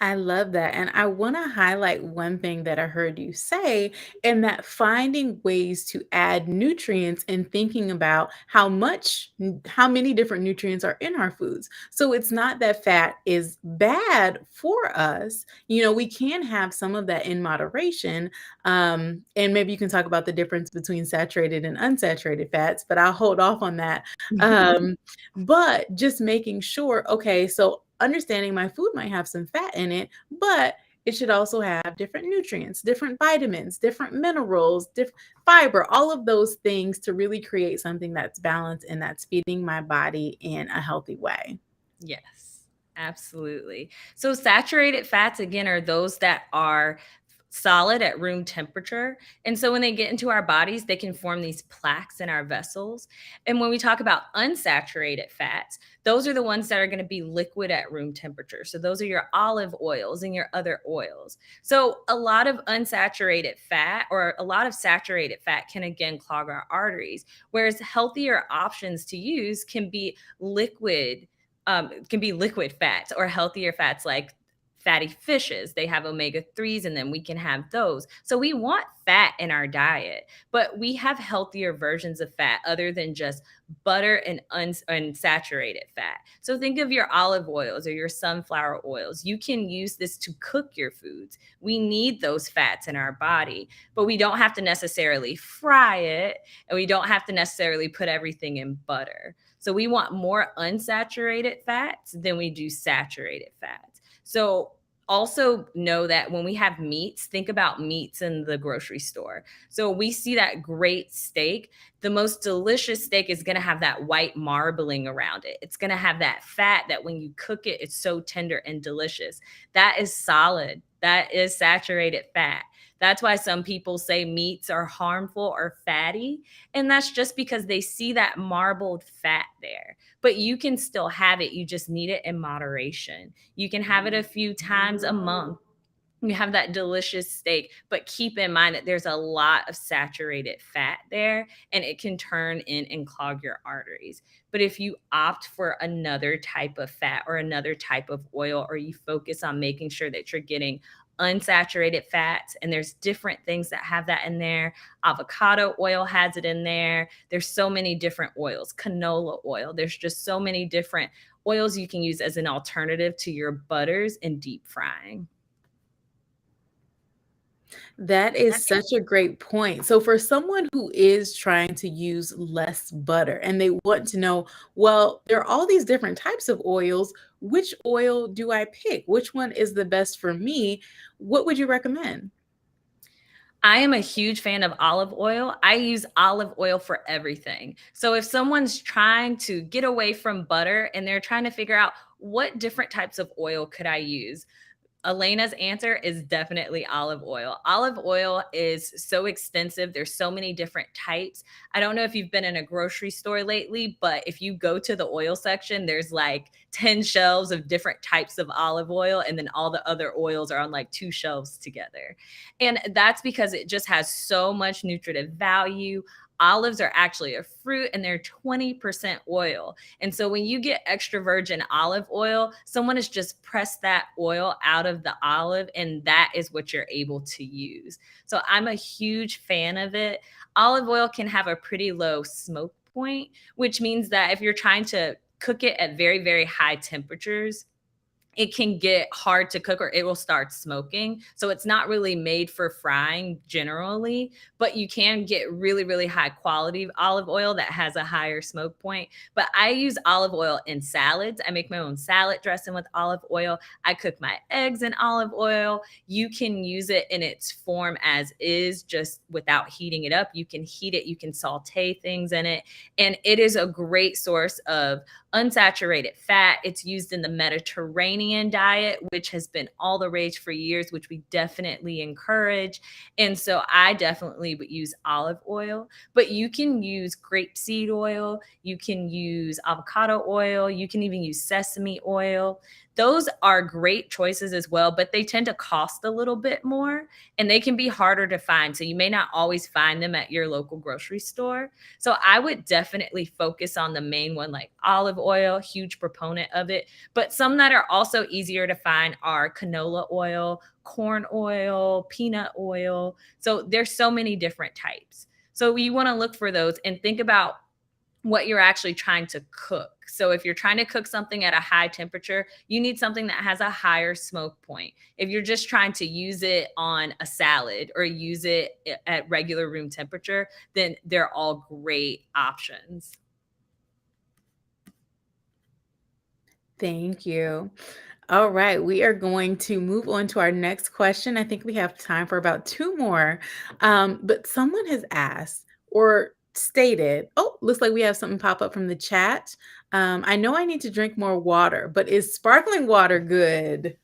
I love that. And I want to highlight one thing that I heard you say, and that finding ways to add nutrients and thinking about how many different nutrients are in our foods. So it's not that fat is bad for us. We can have some of that in moderation. And maybe you can talk about the difference between saturated and unsaturated fats, but I'll hold off on that. Um, but just making sure, okay, so understanding my food might have some fat in it, but it should also have different nutrients, different vitamins, different minerals, different fiber, all of those things to really create something that's balanced and that's feeding my body in a healthy way. Yes, absolutely. So saturated fats again are those that are solid at room temperature. And so when they get into our bodies, they can form these plaques in our vessels. And when we talk about unsaturated fats, those are the ones that are going to be liquid at room temperature. So those are your olive oils and your other oils. So a lot of unsaturated fat or a lot of saturated fat can again clog our arteries, whereas healthier options to use can be liquid fats or healthier fats like fatty fishes. They have omega 3s in them. We can have those. So we want fat in our diet, but we have healthier versions of fat other than just butter and unsaturated fat. So think of your olive oils or your sunflower oils. You can use this to cook your foods. We need those fats in our body, but we don't have to necessarily fry it, and we don't have to necessarily put everything in butter. So we want more unsaturated fats than we do saturated fats. So also know that when we have meats, think about meats in the grocery store. So we see that great steak. The most delicious steak is going to have that white marbling around it. It's going to have that fat that when you cook it, it's so tender and delicious. That is solid. That is saturated fat. That's why some people say meats are harmful or fatty. And that's just because they see that marbled fat there. But you can still have it. You just need it in moderation. You can have it a few times a month. You have that delicious steak, but keep in mind that there's a lot of saturated fat there and it can turn in and clog your arteries. But if you opt for another type of fat or another type of oil, or you focus on making sure that you're getting unsaturated fats, and there's different things that have that in there. Avocado oil has it in there. There's so many different oils, canola oil. There's just so many different oils you can use as an alternative to your butters and deep frying. That is such a great point. So, for someone who is trying to use less butter and they want to know, well, there are all these different types of oils. Which oil do I pick? Which one is the best for me? What would you recommend? I am a huge fan of olive oil. I use olive oil for everything. So if someone's trying to get away from butter and they're trying to figure out what different types of oil could I use, Alannah's answer is definitely olive oil. Olive oil is so extensive. There's so many different types. I don't know if you've been in a grocery store lately, but if you go to the oil section, there's like 10 shelves of different types of olive oil, and then all the other oils are on like two shelves together. And that's because it just has so much nutritive value. Olives are actually a fruit and they're 20% oil. And so when you get extra virgin olive oil, someone has just pressed that oil out of the olive, and that is what you're able to use. So I'm a huge fan of it. Olive oil can have a pretty low smoke point, which means that if you're trying to cook it at very, very high temperatures, it can get hard to cook or it will start smoking. So it's not really made for frying generally, but you can get really, really high quality olive oil that has a higher smoke point. But I use olive oil in salads. I make my own salad dressing with olive oil. I cook my eggs in olive oil. You can use it in its form as is, just without heating it up. You can heat it, you can saute things in it. And it is a great source of unsaturated fat. It's used in the Mediterranean diet, which has been all the rage for years, which we definitely encourage. And so I definitely would use olive oil, but you can use grapeseed oil, you can use avocado oil, you can even use sesame oil. Those are great choices as well, but they tend to cost a little bit more and they can be harder to find. So you may not always find them at your local grocery store. So I would definitely focus on the main one, like olive oil, huge proponent of it. But some that are also easier to find are canola oil, corn oil, peanut oil. So there's so many different types. So you want to look for those and think about what you're actually trying to cook. So if you're trying to cook something at a high temperature, you need something that has a higher smoke point. If you're just trying to use it on a salad or use it at regular room temperature, then they're all great options. Thank you. All right, we are going to move on to our next question. I think we have time for about two more. But someone has asked or stated, oh, looks like we have something pop up from the chat. I know I need to drink more water, but is sparkling water good?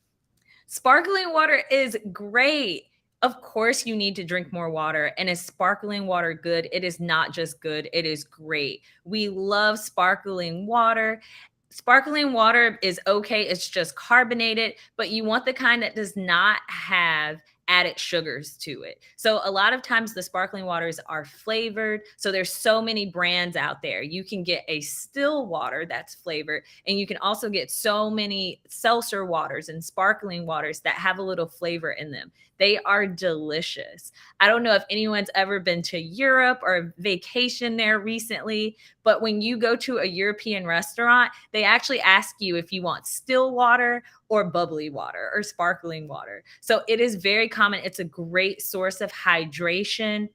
Sparkling water is great. Of course, you need to drink more water. And is sparkling water good? It is not just good, it is great. We love sparkling water. Sparkling water is okay, it's just carbonated, but you want the kind that does not have added sugars to it. So a lot of times the sparkling waters are flavored. So there's so many brands out there. You can get a still water that's flavored, and you can also get so many seltzer waters and sparkling waters that have a little flavor in them. They are delicious. I don't know if anyone's ever been to Europe or vacation there recently, but when you go to a European restaurant, they actually ask you if you want still water or bubbly water or sparkling water. So it is very common. It's a great source of hydration.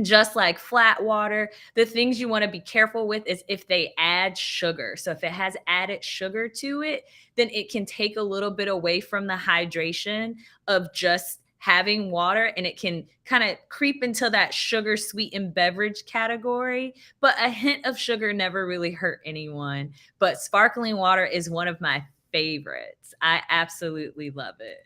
Just like flat water, the things you want to be careful with is if they add sugar. So if it has added sugar to it, then it can take a little bit away from the hydration of just having water, and it can kind of creep into that sugar sweetened beverage category. But a hint of sugar never really hurt anyone. But sparkling water is one of my favorites. I absolutely love it.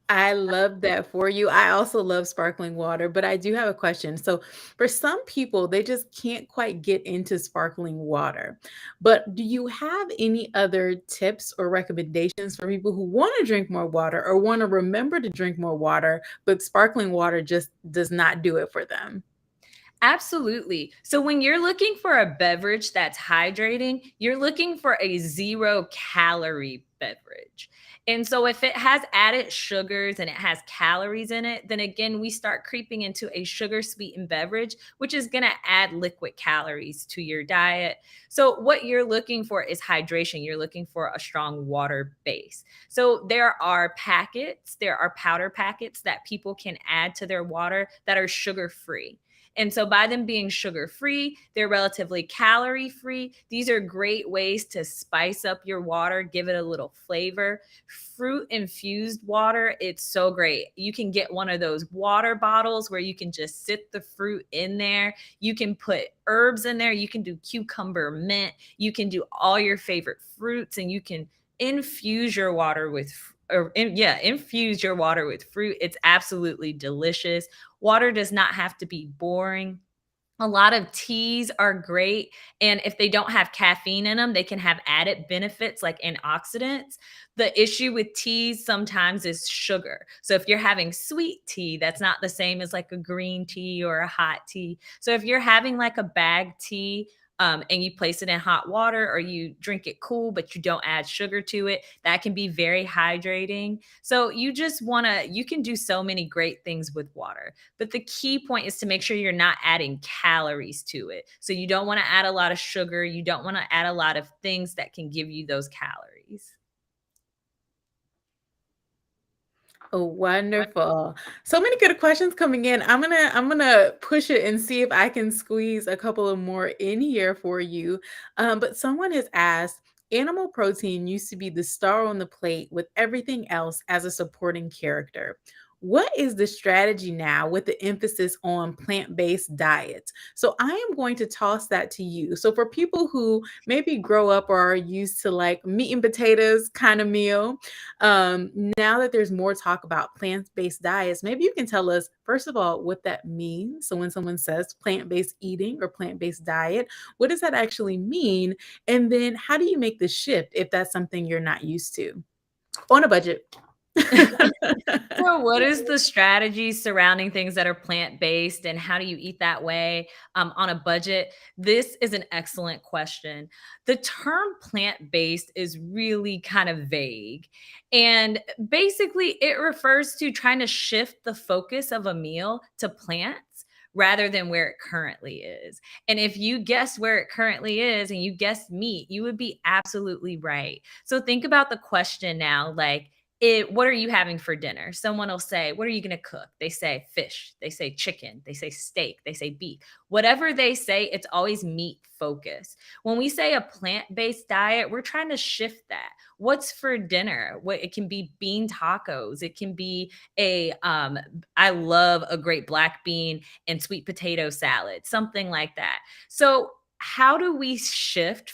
I love that for you. I also love sparkling water, but I do have a question. So, for some people, they just can't quite get into sparkling water. But do you have any other tips or recommendations for people who want to drink more water or want to remember to drink more water, but sparkling water just does not do it for them? Absolutely. So when you're looking for a beverage that's hydrating, you're looking for a 0 calorie beverage. And so if it has added sugars and it has calories in it, then again, we start creeping into a sugar sweetened beverage, which is going to add liquid calories to your diet. So what you're looking for is hydration. You're looking for a strong water base. So there are packets, there are powder packets that people can add to their water that are sugar free. And so, by them being sugar free, they're relatively calorie free. These are great ways to spice up your water, give it a little flavor. Fruit infused water, it's so great. You can get one of those water bottles where you can just sit the fruit in there. You can put herbs in there. You can do cucumber, mint. You can do all your favorite fruits, and you can infuse your water with infuse your water with fruit. It's absolutely delicious. Water does not have to be boring. A lot of teas are great. And if they don't have caffeine in them, they can have added benefits like antioxidants. The issue with teas sometimes is sugar. So if you're having sweet tea, that's not the same as like a green tea or a hot tea. So if you're having like a bag tea, and you place it in hot water or you drink it cool, but you don't add sugar to it, that can be very hydrating. So you can do so many great things with water. But the key point is to make sure you're not adding calories to it. So you don't want to add a lot of sugar. You don't want to add a lot of things that can give you those calories. Oh, wonderful. So many good questions coming in. I'm gonna push it and see if I can squeeze a couple of more in here for you. But someone has asked, animal protein used to be the star on the plate with everything else as a supporting character. what is the strategy now with the emphasis on plant-based diets? So I am going to toss that to you. So for people who maybe grow up or are used to like meat and potatoes kind of meal, now that there's more talk about plant-based diets, maybe you can tell us, first of all, what that means. So when someone says plant-based eating or plant-based diet, what does that actually mean? And then how do you make the shift if that's something you're not used to on a budget? So, what is the strategy surrounding things that are plant based, and how do you eat that way on a budget? This is an excellent question. The term plant based is really kind of vague. And basically, it refers to trying to shift the focus of a meal to plants rather than where it currently is. And if you guess where it currently is and you guessed meat, you would be absolutely right. So, think about the question now like, what are you having for dinner? Someone will say, what are you going to cook? They say fish, they say chicken, they say steak, they say beef. Whatever they say, it's always meat focused. When we say a plant-based diet, we're trying to shift that. What's for dinner? What it can be bean tacos, it can be a I love a great black bean and sweet potato salad, something like that. So how do we shift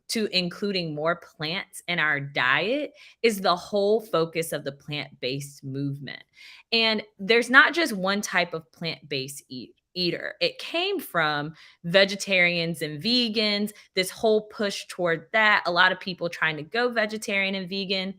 to including more plants in our diet is the whole focus of the plant-based movement. And there's not just one type of plant-based eater. It came from vegetarians and vegans, this whole push toward that. A lot of people trying to go vegetarian and vegan.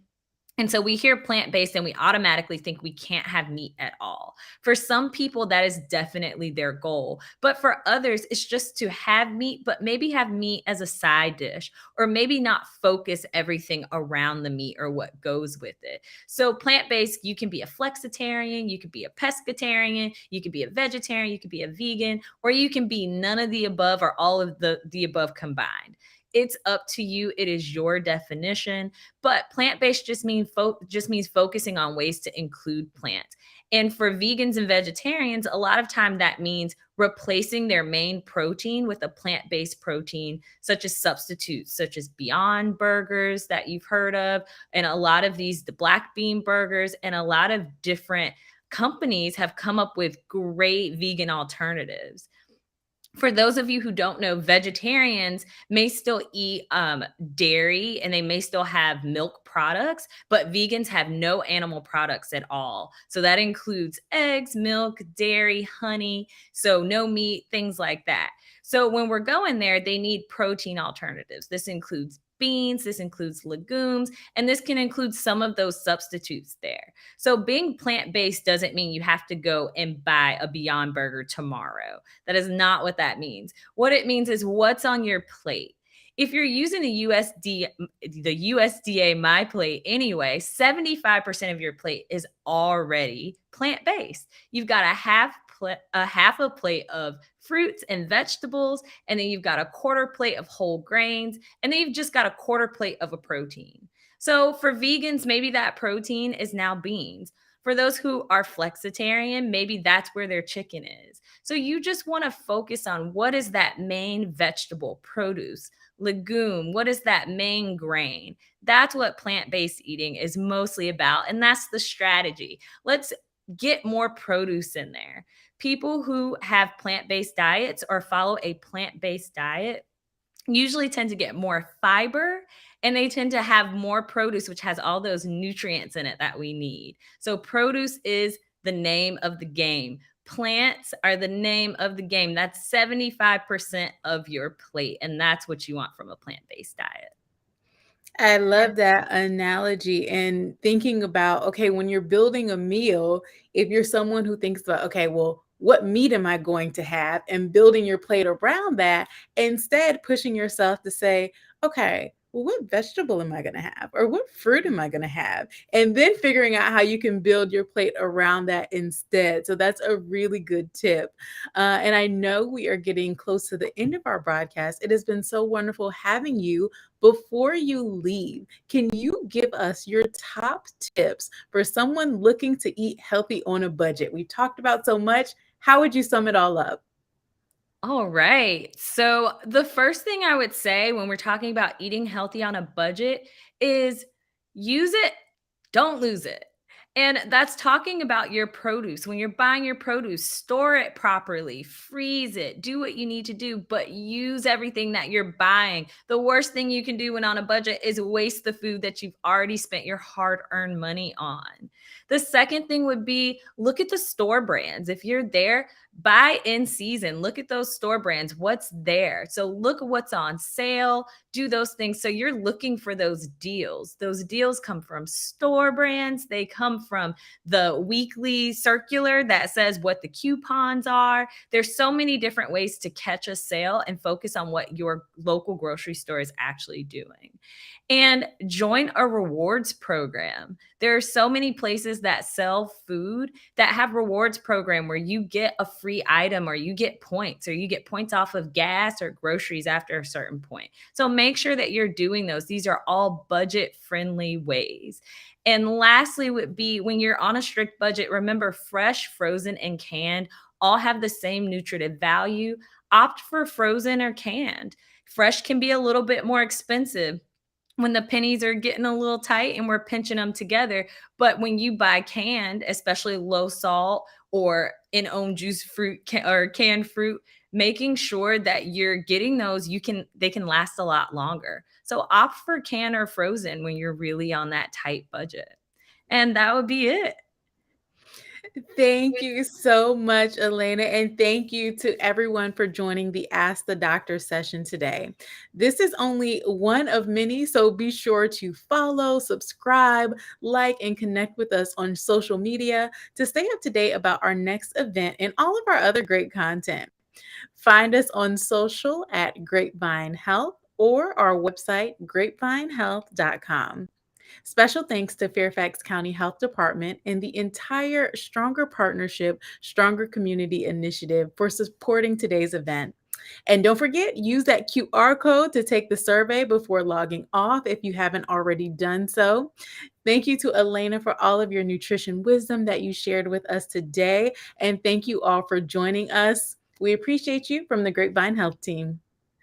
And so we hear plant based and we automatically think we can't have meat at all. For some people, that is definitely their goal. But for others, it's just to have meat, but maybe have meat as a side dish, or maybe not focus everything around the meat or what goes with it. So plant based, you can be a flexitarian, you could be a pescatarian, you could be a vegetarian, you could be a vegan, or you can be none of the above or all of the above combined. It's up to you. It is your definition. But plant-based just means focusing on ways to include plants. And for vegans and vegetarians, a lot of time that means replacing their main protein with a plant-based protein, such as substitutes, such as Beyond Burgers that you've heard of, and a lot of the black bean burgers, and a lot of different companies have come up with great vegan alternatives. For those of you who don't know, vegetarians may still eat dairy and they may still have milk products, but vegans have no animal products at all. So that includes eggs, milk, dairy, honey, so no meat, things like that. So when we're going there, they need protein alternatives. This includes beans, this includes legumes, and this can include some of those substitutes there. So being plant-based doesn't mean you have to go and buy a Beyond Burger tomorrow. That is not what that means. What it means is what's on your plate. If you're using the USDA My Plate anyway, 75% of your plate is already plant-based. You've got a half a plate of fruits and vegetables, and then you've got a quarter plate of whole grains, and then you've just got a quarter plate of a protein. So for vegans, maybe that protein is now beans. For those who are flexitarian, maybe that's where their chicken is. So you just want to focus on what is that main vegetable, produce, legume, what is that main grain? That's what plant-based eating is mostly about, and that's the strategy. Let's get more produce in there. People who have plant-based diets or follow a plant-based diet usually tend to get more fiber, and they tend to have more produce, which has all those nutrients in it that we need. So produce is the name of the game. Plants are the name of the game. That's 75% of your plate, and that's what you want from a plant-based diet. I love that analogy and thinking about, okay, when you're building a meal, if you're someone who thinks about, okay, well, what meat am I going to have? And building your plate around that, instead pushing yourself to say, okay, well, what vegetable am I going to have? Or what fruit am I going to have? And then figuring out how you can build your plate around that instead. So that's a really good tip. And I know we are getting close to the end of our broadcast. It has been so wonderful having you. Before you leave, can you give us your top tips for someone looking to eat healthy on a budget? We talked about so much. How would you sum it all up? All right. So, the first thing I would say when we're talking about eating healthy on a budget is use it, don't lose it. And that's talking about your produce. When you're buying your produce, store it properly, freeze it, do what you need to do, but use everything that you're buying. The worst thing you can do when on a budget is waste the food that you've already spent your hard earned money on. The second thing would be look at the store brands. If you're there, buy in season. Look at those store brands. What's there? So look at what's on sale, do those things. So you're looking for those deals. Those deals come from store brands, they come from the weekly circular that says what the coupons are. There's so many different ways to catch a sale and focus on what your local grocery store is actually doing. And join a rewards program. There are so many places that sell food that have rewards program where you get a free item or you get points or you get points off of gas or groceries after a certain point. So make sure that you're doing those. These are all budget friendly ways. And lastly would be when you're on a strict budget, remember fresh, frozen, and canned all have the same nutritive value. Opt for frozen or canned. Fresh can be a little bit more expensive when the pennies are getting a little tight and we're pinching them together. But when you buy canned, especially low salt or in own juice fruit or canned fruit, making sure that you're getting those, they can last a lot longer. So opt for can or frozen when you're really on that tight budget. And that would be it. Thank you so much, Alannah, and thank you to everyone for joining the Ask the Doctor session today. This is only one of many, so be sure to follow, subscribe, like, and connect with us on social media to stay up to date about our next event and all of our other great content. Find us on social at Grapevine Health or our website, grapevinehealth.com. Special thanks to Fairfax County Health Department and the entire Stronger Partnership, Stronger Community Initiative for supporting today's event. And don't forget, use that QR code to take the survey before logging off if you haven't already done so. Thank you to Alannah for all of your nutrition wisdom that you shared with us today. And thank you all for joining us. We appreciate you from the Grapevine Health Team.